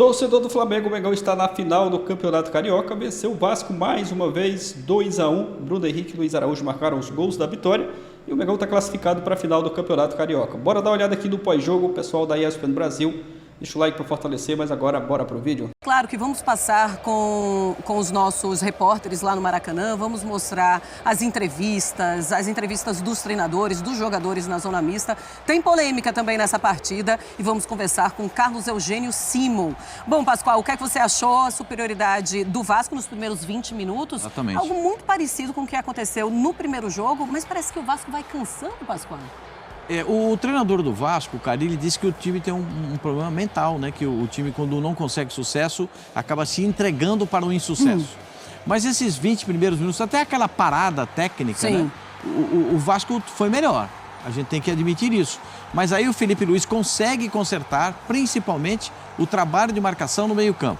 Torcedor do Flamengo, o Mengão está na final do Campeonato Carioca, venceu o Vasco mais uma vez, 2-1. Bruno Henrique e Luiz Araújo marcaram os gols da vitória e o Mengão está classificado para a final do Campeonato Carioca. Bora dar uma olhada aqui no pós-jogo, o pessoal da ESPN Brasil. Deixa o like para fortalecer, mas agora bora pro vídeo. Claro que vamos passar com os nossos repórteres lá no Maracanã, vamos mostrar as entrevistas dos treinadores, dos jogadores na zona mista. Tem polêmica também nessa partida e vamos conversar com Carlos Eugênio Simon. Bom, Pascoal, o que é que você achou a superioridade do Vasco nos primeiros 20 minutos? Exatamente. Algo muito parecido com o que aconteceu no primeiro jogo, mas parece que o Vasco vai cansando, Pascoal. O treinador do Vasco, o Carille, disse que o time tem um problema mental, né? Que o time, quando não consegue sucesso, acaba se entregando para o insucesso. Mas esses 20 primeiros minutos, até aquela parada técnica, né? O Vasco foi melhor. A gente tem que admitir isso. Mas aí o Felipe Luiz consegue consertar, principalmente, o trabalho de marcação no meio-campo.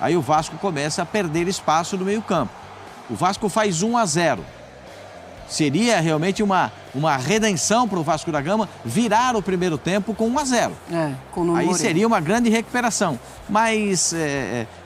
Aí o Vasco começa a perder espaço no meio-campo. O Vasco faz 1-0. Seria realmente uma redenção para o Vasco da Gama virar o primeiro tempo com 1-0. Aí seria uma grande recuperação. Mas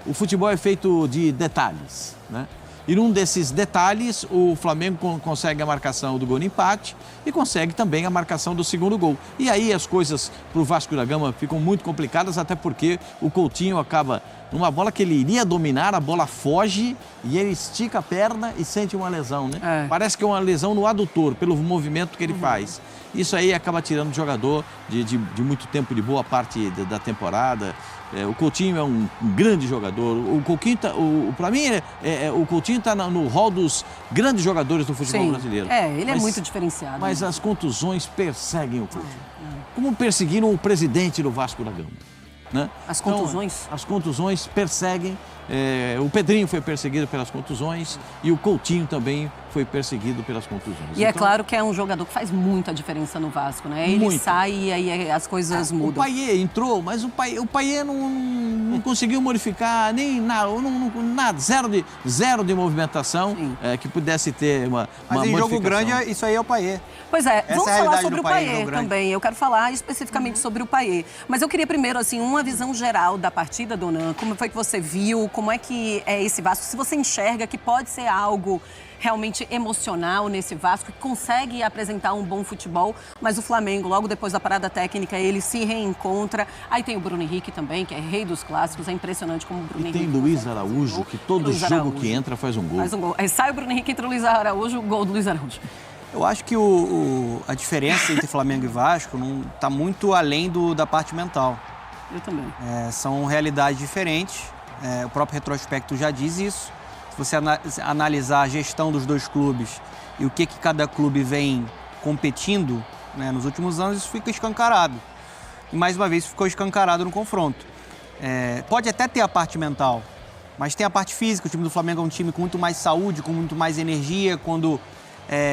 o futebol é feito de detalhes, né? E num desses detalhes, o Flamengo consegue a marcação do gol de empate e consegue também a marcação do segundo gol. E aí as coisas para o Vasco da Gama ficam muito complicadas, até porque o Coutinho acaba numa bola que ele iria dominar, a bola foge e ele estica a perna e sente uma lesão, né? Parece que é uma lesão no adutor, pelo movimento que ele faz. Isso aí acaba tirando o jogador de muito tempo, de boa parte da temporada. O Coutinho é um grande jogador. O Coutinho, para mim, o Coutinho está no hall dos grandes jogadores do futebol brasileiro. Ele é muito diferenciado. Mas as contusões perseguem o Coutinho. Como perseguiram o presidente do Vasco da Gama, né? As contusões? Então, as contusões perseguem. O Pedrinho foi perseguido pelas contusões e o Coutinho também foi perseguido pelas contusões. E é claro que é um jogador que faz muita diferença no Vasco, né? Ele sai e aí as coisas mudam. O Payet entrou, mas o Payet não conseguiu modificar nem nada, zero de movimentação que pudesse ter uma Mas em jogo grande, isso aí é o Payet. Pois é, vamos falar sobre o Payet também. Eu quero falar especificamente sobre o Payet. Mas eu queria primeiro, assim, uma visão geral da partida, Dona. Como foi que você viu? Como é que é esse Vasco? Se você enxerga que pode ser algo realmente emocional nesse Vasco, que consegue apresentar um bom futebol, mas o Flamengo, logo depois da parada técnica, ele se reencontra. Aí tem o Bruno Henrique também, que é rei dos clássicos, é impressionante como o Bruno Henrique... E tem Luiz Araújo, que todo jogo que entra faz um gol. Faz um gol. Aí sai o Bruno Henrique, entra o Luiz Araújo, o gol do Luiz Araújo. Eu acho que a diferença entre Flamengo e Vasco não está muito além da parte mental. Eu também. São realidades diferentes, o próprio retrospecto já diz isso. Se você analisar a gestão dos dois clubes e o que cada clube vem competindo, né, nos últimos anos, isso fica escancarado. E mais uma vez ficou escancarado no confronto. Pode até ter a parte mental, mas tem a parte física. O time do Flamengo é um time com muito mais saúde, com muito mais energia. Quando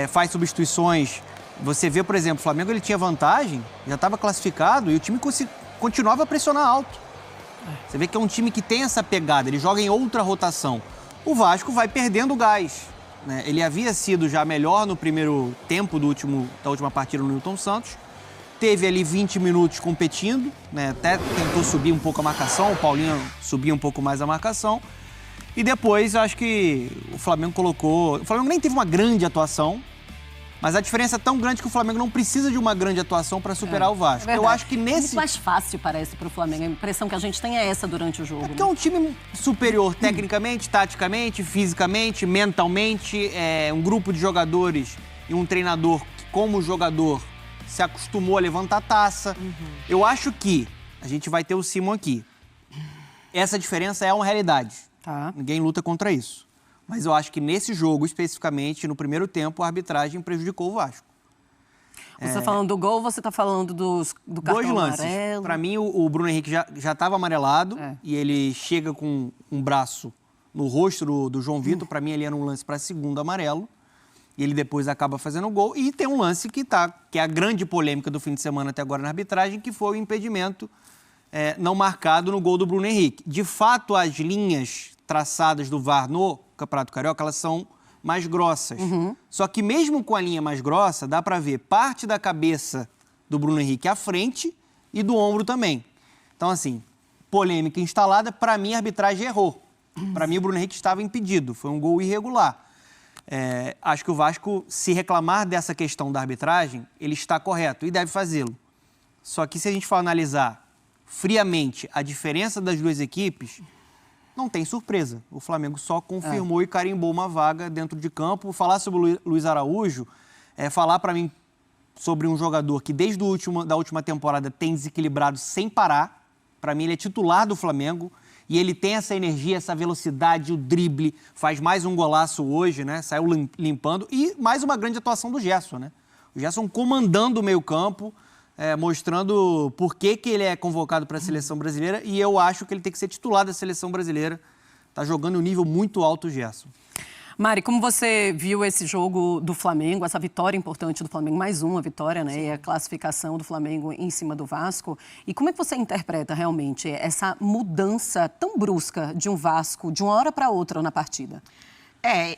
faz substituições, você vê, por exemplo, o Flamengo ele tinha vantagem, já estava classificado e o time continuava a pressionar alto. Você vê que é um time que tem essa pegada, ele joga em outra rotação. O Vasco vai perdendo gás, né? Ele havia sido já melhor no primeiro tempo da última partida no Newton Santos. Teve ali 20 minutos competindo, né? Até tentou subir um pouco a marcação, o Paulinho subia um pouco mais a marcação. E depois, eu acho que o Flamengo O Flamengo nem teve uma grande atuação, mas a diferença é tão grande que o Flamengo não precisa de uma grande atuação para superar o Vasco. Eu acho que muito mais fácil, parece, para o Flamengo. A impressão que a gente tem é essa durante o jogo. Porque é um time superior tecnicamente, taticamente, fisicamente, mentalmente. É um grupo de jogadores e um treinador que, como jogador, se acostumou a levantar a taça. Eu acho que a gente vai ter o Simon aqui. Essa diferença é uma realidade. Ninguém luta contra isso. Mas eu acho que nesse jogo, especificamente, no primeiro tempo, a arbitragem prejudicou o Vasco. Você está falando do gol ou você está falando do cartão lances. amarelo? Para mim, o Bruno Henrique já estava amarelado e ele chega com um braço no rosto do João Vitor. Para mim, ele era um lance para segundo amarelo. E ele depois acaba fazendo o gol. E tem um lance que é a grande polêmica do fim de semana até agora na arbitragem, que foi o impedimento não marcado no gol do Bruno Henrique. De fato, as linhas traçadas do VAR no Campeonato Carioca, elas são mais grossas. Só que mesmo com a linha mais grossa, dá para ver parte da cabeça do Bruno Henrique à frente e do ombro também. Então, assim, polêmica instalada, para mim a arbitragem errou. Para mim o Bruno Henrique estava impedido, foi um gol irregular. Acho que o Vasco, se reclamar dessa questão da arbitragem, ele está correto e deve fazê-lo. Só que se a gente for analisar friamente a diferença das duas equipes, não tem surpresa. O Flamengo só confirmou e carimbou uma vaga dentro de campo. Falar sobre o Luiz Araújo é falar para mim sobre um jogador que desde da última temporada tem desequilibrado sem parar. Para mim ele é titular do Flamengo e ele tem essa energia, essa velocidade, o drible. Faz mais um golaço hoje, né? Saiu limpando. E mais uma grande atuação do Gerson, né? O Gerson comandando o meio-campo, mostrando por que ele é convocado para a seleção brasileira, e eu acho que ele tem que ser titular da seleção brasileira. Está jogando um nível muito alto o Gerson. Mari, como você viu esse jogo do Flamengo, essa vitória importante do Flamengo, mais uma vitória, né? E a classificação do Flamengo em cima do Vasco. E como é que você interpreta realmente essa mudança tão brusca de um Vasco de uma hora para outra na partida?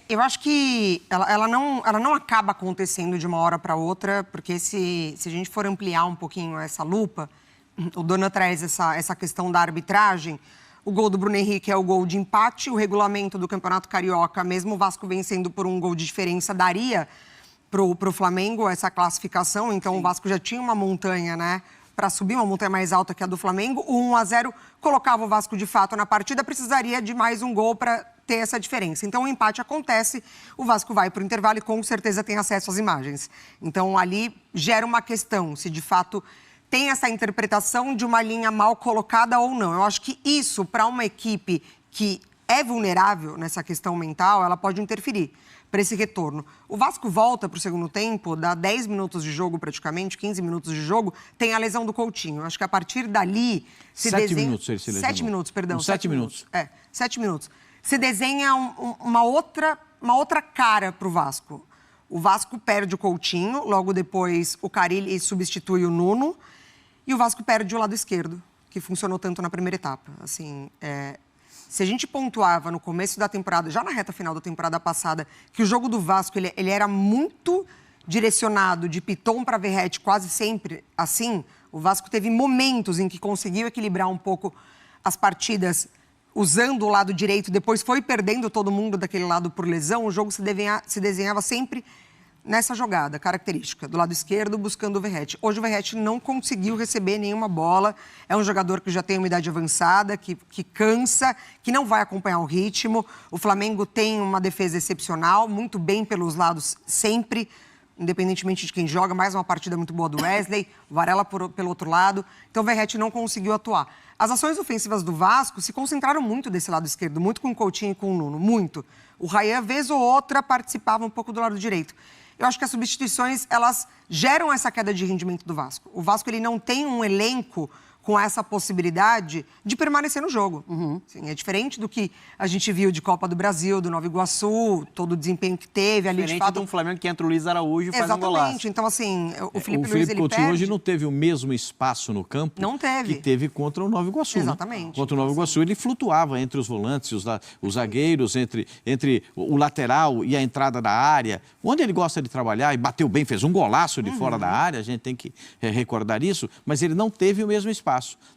Eu acho que ela não acaba acontecendo de uma hora para outra, porque se a gente for ampliar um pouquinho essa lupa, o Dona traz essa questão da arbitragem. O gol do Bruno Henrique é o gol de empate, o regulamento do Campeonato Carioca, mesmo o Vasco vencendo por um gol de diferença, daria pro Flamengo essa classificação. Então, o Vasco já tinha uma montanha, né, para subir, uma montanha mais alta que a do Flamengo. O 1-0 colocava o Vasco de fato na partida, precisaria de mais um gol para ter essa diferença. Então, o empate acontece, o Vasco vai para o intervalo e com certeza tem acesso às imagens. Então, ali gera uma questão, se de fato tem essa interpretação de uma linha mal colocada ou não. Eu acho que isso, para uma equipe que é vulnerável nessa questão mental, ela pode interferir para esse retorno. O Vasco volta para o segundo tempo, dá 10 minutos de jogo praticamente, 15 minutos de jogo, tem a lesão do Coutinho. Eu acho que a partir dali se 7 minutos ele se lesionou. 7 minutos, perdão. 7 minutos. 7 minutos. Se desenha uma outra cara para o Vasco. O Vasco perde o Coutinho, logo depois o Carille substitui o Nuno, e o Vasco perde o lado esquerdo, que funcionou tanto na primeira etapa. Assim, se a gente pontuava no começo da temporada, já na reta final da temporada passada, que o jogo do Vasco ele era muito direcionado de Piton para Verratti, quase sempre assim, o Vasco teve momentos em que conseguiu equilibrar um pouco as partidas usando o lado direito, depois foi perdendo todo mundo daquele lado por lesão, o jogo se desenhava sempre nessa jogada característica, do lado esquerdo, buscando o Verratti. Hoje o Verratti não conseguiu receber nenhuma bola, é um jogador que já tem uma idade avançada, que cansa, que não vai acompanhar o ritmo. O Flamengo tem uma defesa excepcional, muito bem pelos lados sempre, independentemente de quem joga, mais uma partida muito boa do Wesley, Varela pelo outro lado, então o Verratti não conseguiu atuar. As ações ofensivas do Vasco se concentraram muito desse lado esquerdo, muito com o Coutinho e com o Nuno, muito. O Rayan, vez ou outra, participava um pouco do lado direito. Eu acho que as substituições, elas geram essa queda de rendimento do Vasco. O Vasco, ele não tem um elenco com essa possibilidade de permanecer no jogo. Sim, é diferente do que a gente viu de Copa do Brasil, do Nova Iguaçu, todo o desempenho que teve ali. Diferente de fato, de um Flamengo que entra o Luiz Araújo e faz um golaço. Exatamente. Então, assim, o Felipe Luiz, ele Coutinho perde. hoje não teve o mesmo espaço no campo que teve contra o Nova Iguaçu. Exatamente. Né? Contra o Nova Iguaçu, ele flutuava entre os volantes, os zagueiros, entre o lateral e a entrada da área. Onde ele gosta de trabalhar e bateu bem, fez um golaço de fora da área, a gente tem que recordar isso, mas ele não teve o mesmo espaço.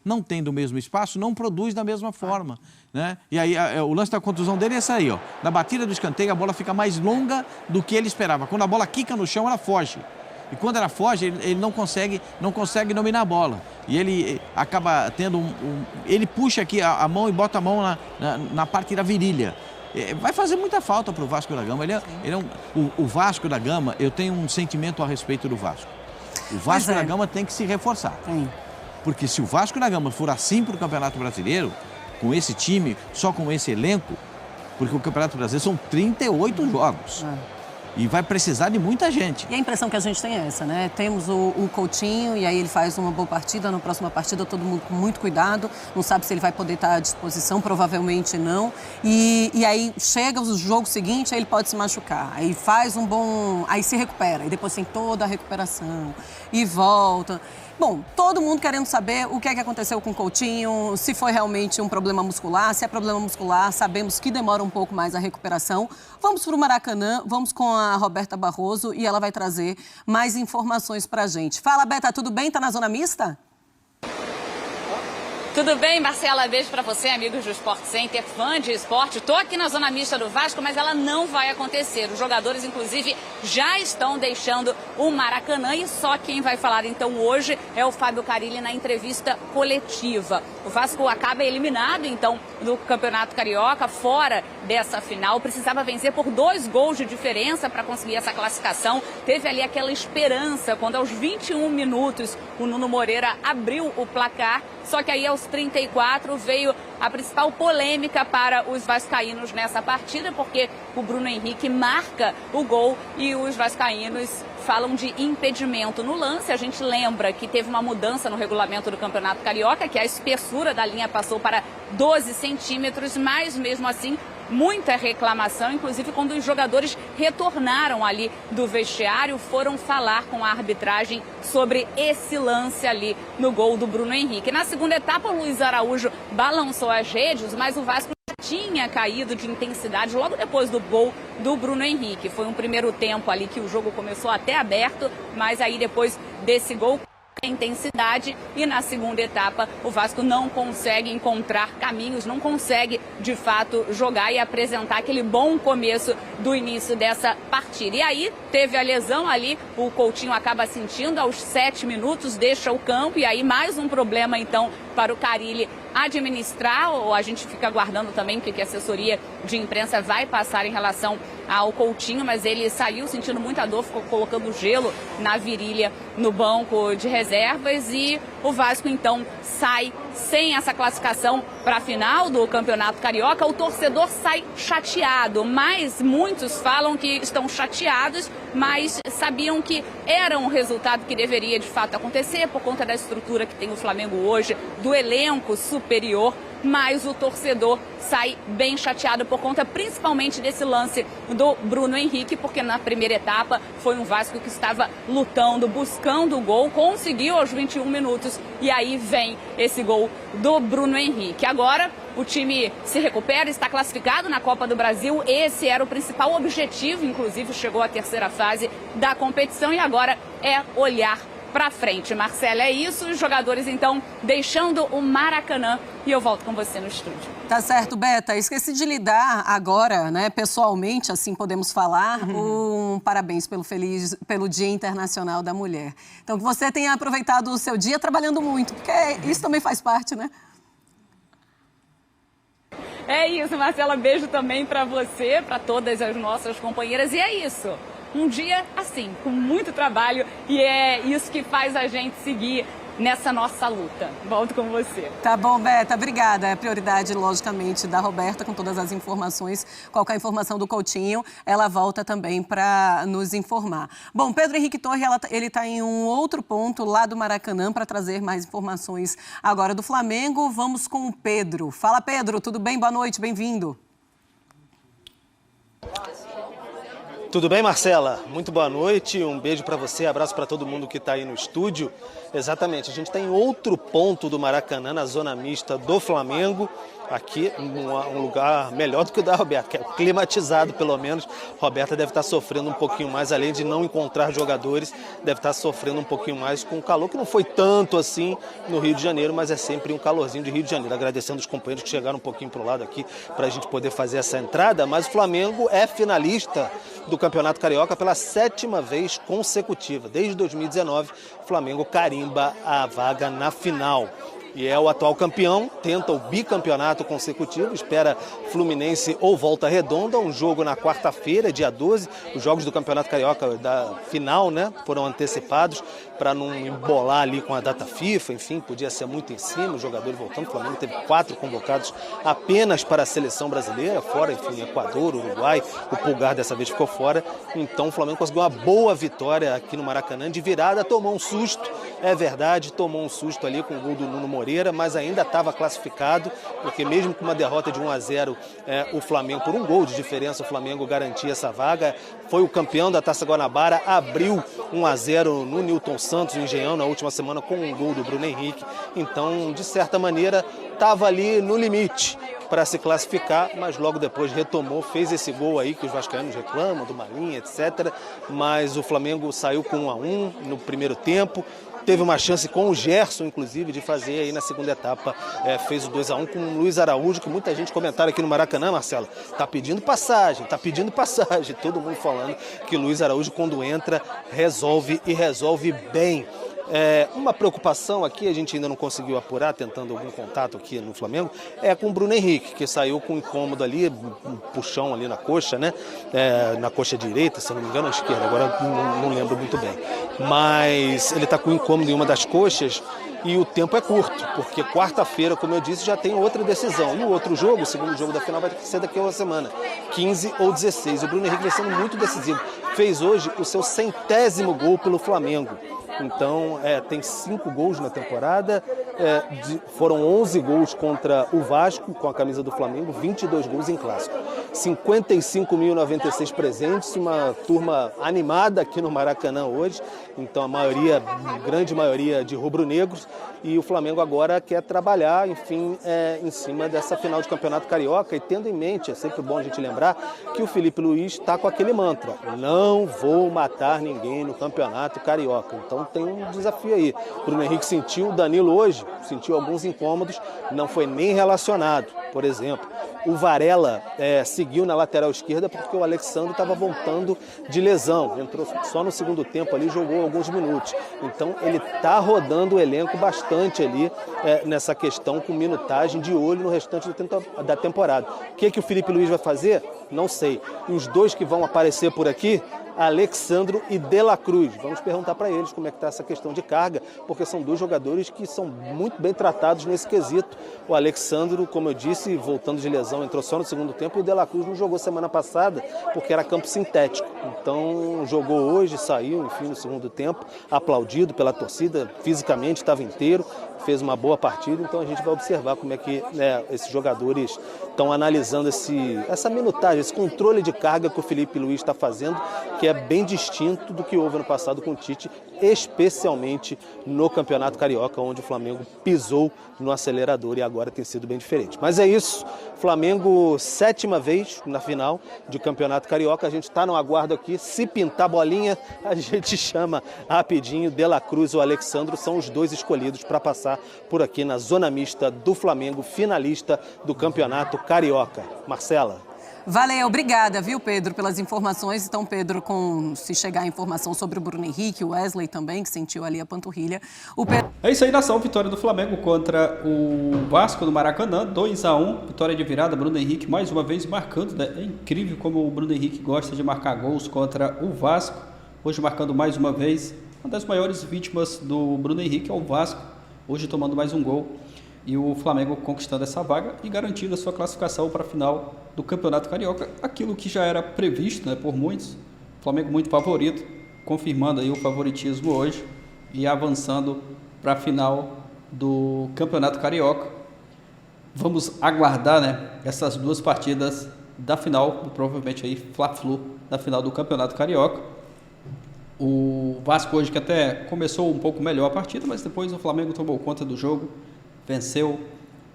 Não tendo o mesmo espaço, não produz da mesma forma. Né? E aí o lance da contusão dele é essa aí, ó. Na batida do escanteio, a bola fica mais longa do que ele esperava. Quando a bola quica no chão, ela foge. E quando ela foge, ele não consegue dominar a bola. E ele acaba tendo ele puxa aqui a mão e bota a mão na parte da virilha. Vai fazer muita falta para o Vasco da Gama. O Vasco da Gama, eu tenho um sentimento a respeito do Vasco. O Vasco da Gama tem que se reforçar. Porque se o Vasco da Gama for assim para o Campeonato Brasileiro, com esse time, só com esse elenco, porque o Campeonato Brasileiro são 38 jogos. E vai precisar de muita gente. E a impressão que a gente tem é essa, né? Temos o Coutinho e aí ele faz uma boa partida, na próxima partida todo mundo com muito cuidado, não sabe se ele vai poder estar à disposição, provavelmente não. E aí chega o jogo seguinte, aí ele pode se machucar, aí faz aí se recupera, e depois tem toda a recuperação e volta. Bom, todo mundo querendo saber o que é que aconteceu com o Coutinho, se foi realmente um problema muscular, se é problema muscular, sabemos que demora um pouco mais a recuperação. Vamos para o Maracanã, vamos com a Roberta Barroso e ela vai trazer mais informações para a gente. Fala, Beta, tudo bem? Tá na zona mista? Tudo bem, Marcela? Beijo pra você, amigos do Sport Center, fã de esporte. Tô aqui na zona mista do Vasco, mas ela não vai acontecer. Os jogadores, inclusive, já estão deixando o Maracanã e só quem vai falar, então, hoje é o Fábio Carille na entrevista coletiva. O Vasco acaba eliminado, então, do Campeonato Carioca, fora dessa final. Precisava vencer por 2 gols de diferença para conseguir essa classificação. Teve ali aquela esperança, quando aos 21 minutos o Nuno Moreira abriu o placar. Só que aí aos 34 veio a principal polêmica para os vascaínos nessa partida, porque o Bruno Henrique marca o gol e os vascaínos falam de impedimento no lance. A gente lembra que teve uma mudança no regulamento do Campeonato Carioca, que a espessura da linha passou para 12 centímetros, mas mesmo assim muita reclamação, inclusive quando os jogadores retornaram ali do vestiário, foram falar com a arbitragem sobre esse lance ali no gol do Bruno Henrique. Na segunda etapa, o Luiz Araújo balançou as redes, mas o Vasco já tinha caído de intensidade logo depois do gol do Bruno Henrique. Foi um primeiro tempo ali que o jogo começou até aberto, mas aí depois desse gol a intensidade, e na segunda etapa o Vasco não consegue encontrar caminhos, não consegue de fato jogar e apresentar aquele bom começo do início dessa partida. E aí teve a lesão ali, o Coutinho acaba sentindo aos 7 minutos, deixa o campo, e aí mais um problema então para o Carille administrar, ou a gente fica aguardando também o que a assessoria de imprensa vai passar em relação ao Coutinho, mas ele saiu sentindo muita dor, ficou colocando gelo na virilha no banco de reservas, e o Vasco então sai sem essa classificação para a final do Campeonato Carioca. O torcedor sai chateado, mas muitos falam que estão chateados, mas sabiam que era um resultado que deveria de fato acontecer por conta da estrutura que tem o Flamengo hoje, do elenco superior, mas o torcedor sai bem chateado por conta principalmente desse lance do Bruno Henrique, porque na primeira etapa foi um Vasco que estava lutando, buscando o gol, conseguiu aos 21 minutos, e aí vem esse gol do Bruno Henrique. Agora o time se recupera, está classificado na Copa do Brasil. Esse era o principal objetivo, inclusive chegou à terceira fase da competição, e agora é olhar para frente. Marcela, é isso. Os jogadores, então, deixando o Maracanã, e eu volto com você no estúdio. Tá certo, Beta. Esqueci de lhe dar agora, né, pessoalmente, assim podemos falar, um parabéns pelo Dia Internacional da Mulher. Então, que você tenha aproveitado o seu dia trabalhando muito, porque isso também faz parte, né? É isso, Marcela. Beijo também para você, para todas as nossas companheiras. E é isso. Um dia assim, com muito trabalho, e é isso que faz a gente seguir nessa nossa luta. Volto com você. Tá bom, Beta, obrigada. É prioridade, logicamente, da Roberta, com todas as informações. Qualquer informação do Coutinho, ela volta também para nos informar. Bom, Pedro Henrique Torre, ele está em um outro ponto lá do Maracanã para trazer mais informações agora do Flamengo. Vamos com o Pedro. Fala, Pedro, tudo bem? Boa noite, bem-vindo. Tudo bem, Marcela? Muito boa noite, um beijo para você, abraço para todo mundo que está aí no estúdio. Exatamente, a gente está em outro ponto do Maracanã, na zona mista do Flamengo. Aqui, um lugar melhor do que o da Roberta, que é climatizado pelo menos. Roberta deve estar sofrendo um pouquinho mais, além de não encontrar jogadores, deve estar sofrendo um pouquinho mais com o calor, que não foi tanto assim no Rio de Janeiro, mas é sempre um calorzinho de Rio de Janeiro. Agradecendo os companheiros que chegaram um pouquinho para o lado aqui para a gente poder fazer essa entrada, mas o Flamengo é finalista do Campeonato Carioca pela 7ª vez consecutiva. Desde 2019, o Flamengo carimba a vaga na final. E é o atual campeão, tenta o bicampeonato consecutivo, espera Fluminense ou Volta Redonda, um jogo na quarta-feira, dia 12. Os jogos do Campeonato Carioca da final, né, foram antecipados para não embolar ali com a data FIFA, enfim, podia ser muito em cima, os jogadores voltando. O Flamengo teve 4 convocados apenas para a seleção brasileira, fora, enfim, Equador, Uruguai, o Pulgar dessa vez ficou fora. Então o Flamengo conseguiu uma boa vitória aqui no Maracanã, de virada, tomou um susto, é verdade, tomou um susto ali com o gol do Nuno Moreira, mas ainda estava classificado, porque mesmo com uma derrota de 1-0, o Flamengo, por um gol de diferença, o Flamengo garantia essa vaga. Foi o campeão da Taça Guanabara, abriu 1-0 no Newton Santos, no Engenhão, na última semana, com um gol do Bruno Henrique. Então, de certa maneira, estava ali no limite para se classificar, mas logo depois retomou, fez esse gol aí que os vascaínos reclamam, do Marinho, etc. Mas o Flamengo saiu com 1-1 no primeiro tempo. teve uma chance com o Gerson, inclusive, de fazer aí na segunda etapa, fez o 2-1 com o Luiz Araújo, que muita gente comentaram aqui no Maracanã, Marcelo, tá pedindo passagem, todo mundo falando que Luiz Araújo, quando entra, resolve e resolve bem. Uma preocupação aqui, a gente ainda não conseguiu apurar, tentando algum contato aqui no Flamengo, é com o Bruno Henrique, que saiu com um incômodo ali, um puxão ali na coxa, né? Na coxa direita, se não me engano, a esquerda, agora não lembro muito bem. Mas ele está com um incômodo em uma das coxas e o tempo é curto, porque quarta-feira, como eu disse, já tem outra decisão. E o outro jogo, o segundo jogo da final, vai ser daqui a uma semana, 15 ou 16. O Bruno Henrique vai sendo muito decisivo. Fez hoje o seu 100º gol pelo Flamengo. Então, tem 5 gols na temporada, foram 11 gols contra o Vasco, com a camisa do Flamengo, 22 gols em clássico. 55.096 presentes, uma turma animada aqui no Maracanã hoje, então grande maioria de rubro-negros, e o Flamengo agora quer trabalhar, enfim, em cima dessa final de Campeonato Carioca, e tendo em mente, é sempre bom a gente lembrar, que o Felipe Luiz está com aquele mantra, não vou matar ninguém no Campeonato Carioca, então tem um desafio aí. Bruno Henrique sentiu, o Danilo hoje sentiu alguns incômodos, não foi nem relacionado, por exemplo. O Varela seguiu na lateral esquerda porque o Alexandre estava voltando de lesão. Entrou só no segundo tempo ali, jogou alguns minutos. Então ele está rodando o elenco bastante ali nessa questão, com minutagem, de olho no restante da temporada. O que o Felipe Luiz vai fazer? Não sei. E os dois que vão aparecer por aqui, Alexandro e De La Cruz. Vamos perguntar para eles como é que está essa questão de carga, porque são 2 jogadores que são muito bem tratados nesse quesito. O Alexandro, como eu disse, voltando de lesão, entrou só no segundo tempo, e o De La Cruz não jogou semana passada porque era campo sintético. Então jogou hoje, saiu, enfim, no segundo tempo, aplaudido pela torcida, fisicamente estava inteiro, fez uma boa partida, então a gente vai observar como é que esses jogadores estão analisando essa minutagem, esse controle de carga que o Felipe Luiz está fazendo, que é bem distinto do que houve no passado com o Tite, especialmente no Campeonato Carioca, onde o Flamengo pisou no acelerador e agora tem sido bem diferente. Mas é isso, Flamengo 7ª vez na final de Campeonato Carioca, a gente está no aguardo aqui, se pintar bolinha, a gente chama rapidinho. De La Cruz ou Alexandro são os 2 escolhidos para passar por aqui na zona mista do Flamengo, finalista do Campeonato Carioca. Marcela. Valeu, obrigada, viu, Pedro, pelas informações. Então, Pedro, se chegar a informação sobre o Bruno Henrique, o Wesley também, que sentiu ali a panturrilha. É isso aí, nação. Vitória do Flamengo contra o Vasco no Maracanã, 2-1. Vitória de virada, Bruno Henrique mais uma vez marcando, né? É incrível como o Bruno Henrique gosta de marcar gols contra o Vasco. Hoje marcando mais uma vez. Uma das maiores vítimas do Bruno Henrique é o Vasco. Hoje tomando mais um gol. E o Flamengo conquistando essa vaga e garantindo a sua classificação para a final do Campeonato Carioca. Aquilo que já era previsto, né, por muitos. O Flamengo muito favorito, confirmando aí o favoritismo hoje e avançando para a final do Campeonato Carioca. Vamos aguardar, né, essas 2 partidas da final, provavelmente aí Fla-Flu, da final do Campeonato Carioca. O Vasco hoje que até começou um pouco melhor a partida, mas depois o Flamengo tomou conta do jogo, venceu,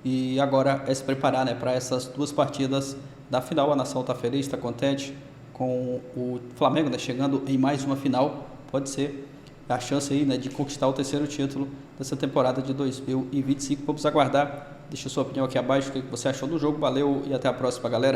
e agora é se preparar, né, para essas 2 partidas da final. A nação está feliz, está contente com o Flamengo, né, chegando em mais uma final. Pode ser a chance aí, né, de conquistar o 3º título dessa temporada de 2025. Vamos aguardar. Deixa sua opinião aqui abaixo, o que você achou do jogo. Valeu e até a próxima, galera.